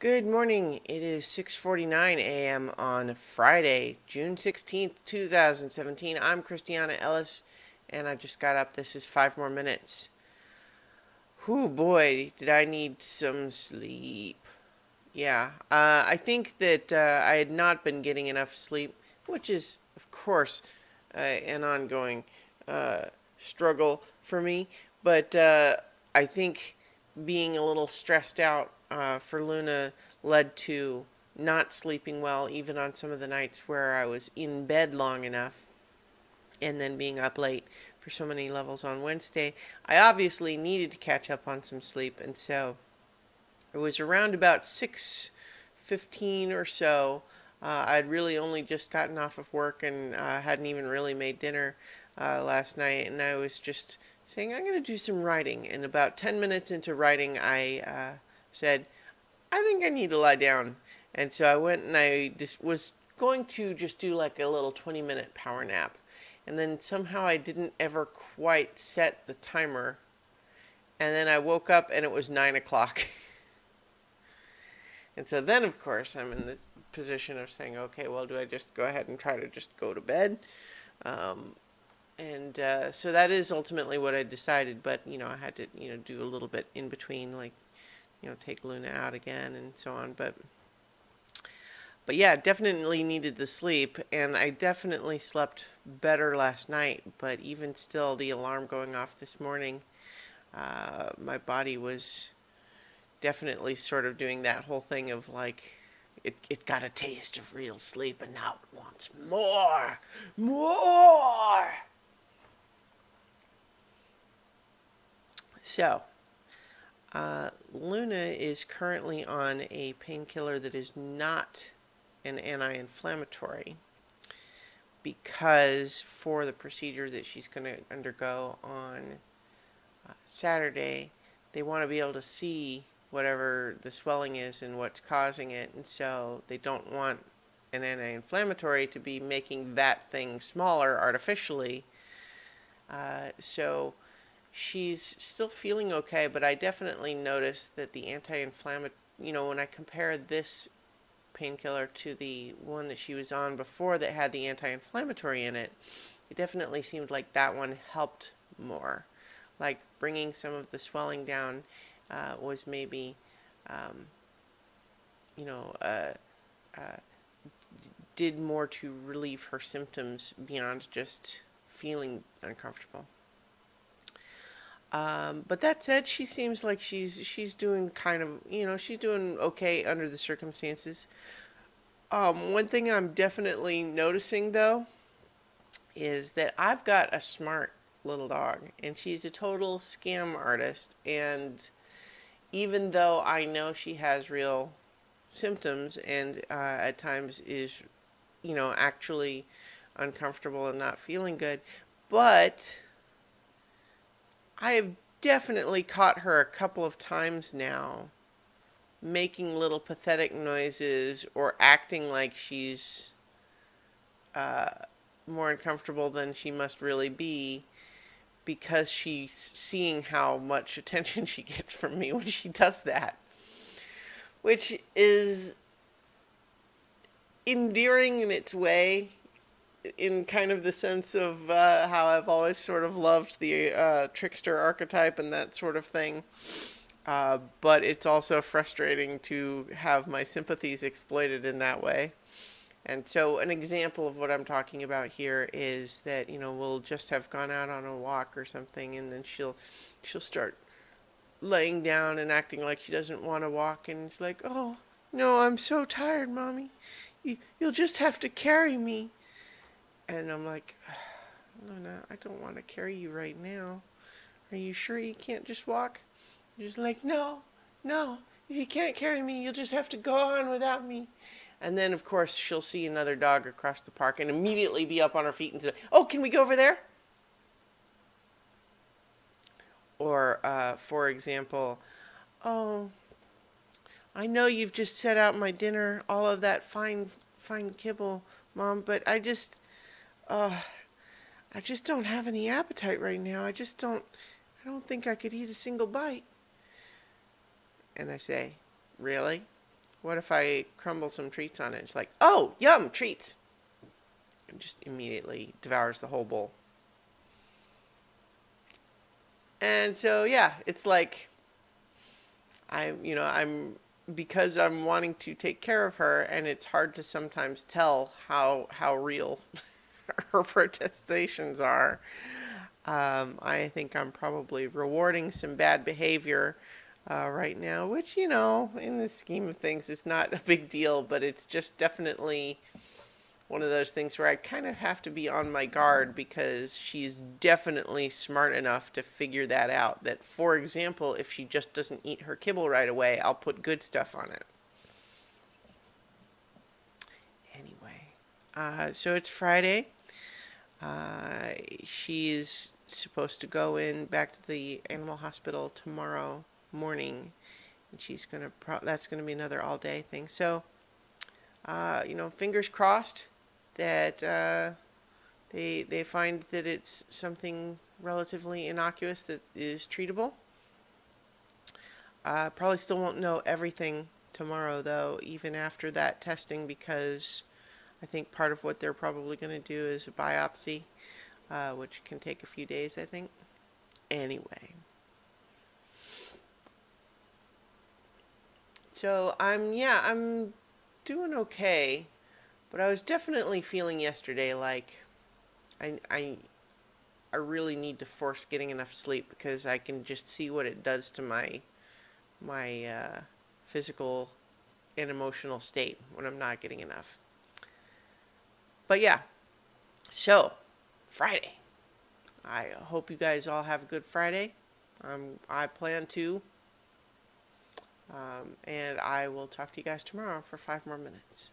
Good morning. It is 6:49 a.m. on Friday, June 16th, 2017. I'm Christiana Ellis, and I just got up. This is 5 more minutes. Whew, boy, did I need some sleep. Yeah, I think that I had not been getting enough sleep, which is, of course, an ongoing uh, struggle for me. But I think being a little stressed out for Luna led to not sleeping well, even on some of the nights where I was in bed long enough, and then being up late for so many levels on Wednesday. I obviously needed to catch up on some sleep, and so it was around about 6:15 or so. I'd really only just gotten off of work and hadn't even really made dinner last night, and I was just saying I'm going to do some writing. And about 10 minutes into writing, I said, I think I need to lie down. And so I went and I just was going to just do like a little 20-minute power nap. And then somehow I didn't ever quite set the timer. And then I woke up and it was 9 o'clock. And so then, of course, I'm in the position of saying, okay, well, do I just go ahead and try to just go to bed? So that is ultimately what I decided. But, I had to, do a little bit in between, like, take Luna out again and so on. But yeah, definitely needed the sleep, and I definitely slept better last night. But even still, the alarm going off this morning, my body was definitely sort of doing that whole thing of like, it got a taste of real sleep and now it wants more. More! So, Luna is currently on a painkiller that is not an anti-inflammatory because for the procedure that she's going to undergo on Saturday, they want to be able to see whatever the swelling is and what's causing it, and so they don't want an anti-inflammatory to be making that thing smaller artificially. So she's still feeling okay, but I definitely noticed that the anti-inflammatory, when I compare this painkiller to the one that she was on before that had the anti-inflammatory in it, it definitely seemed like that one helped more. Like bringing some of the swelling down was maybe, you know, uh, uh, did more to relieve her symptoms beyond just feeling uncomfortable. But that said, she seems like she's doing kind of, she's doing okay under the circumstances. One thing I'm definitely noticing though is that I've got a smart little dog, and she's a total scam artist. And even though I know she has real symptoms and at times is, actually uncomfortable and not feeling good, but I have definitely caught her a couple of times now making little pathetic noises or acting like she's uh, more uncomfortable than she must really be because she's seeing how much attention she gets from me when she does that. Which is endearing in its way, in kind of the sense of how I've always sort of loved the trickster archetype and that sort of thing. But it's also frustrating to have my sympathies exploited in that way. And so an example of what I'm talking about here is that, we'll just have gone out on a walk or something, and then she'll start laying down and acting like she doesn't want to walk, and it's like, oh, no, I'm so tired, Mommy. You'll just have to carry me. And I'm like, Luna, I don't want to carry you right now. Are you sure you can't just walk? You're just like, no, no. If you can't carry me, you'll just have to go on without me. And then, of course, she'll see another dog across the park and immediately be up on her feet and say, oh, can we go over there? Or, for example, oh, I know you've just set out my dinner, all of that fine kibble, Mom, but I just don't have any appetite right now. I don't think I could eat a single bite. And I say, really? What if I crumble some treats on it? It's like, oh, yum, treats. And just immediately devours the whole bowl. And so, yeah, it's like, I'm because I'm wanting to take care of her, and it's hard to sometimes tell how real her protestations are. I think I'm probably rewarding some bad behavior right now, which, in the scheme of things is not a big deal, but it's just definitely one of those things where I kind of have to be on my guard because she's definitely smart enough to figure that out. That, for example, if she just doesn't eat her kibble right away, I'll put good stuff on it. Anyway, so it's Friday. She's supposed to go in back to the animal hospital tomorrow morning, and she's gonna. That's gonna be another all-day thing. So, fingers crossed that they find that it's something relatively innocuous that is treatable. Probably still won't know everything tomorrow, though, even after that testing, because I think part of what they're probably going to do is a biopsy, which can take a few days, I think. Anyway. So I'm doing okay, but I was definitely feeling yesterday like I, I, I really need to force getting enough sleep because I can just see what it does to my physical and emotional state when I'm not getting enough. But yeah, so Friday. I hope you guys all have a good Friday. I plan to. And I will talk to you guys tomorrow for 5 more minutes.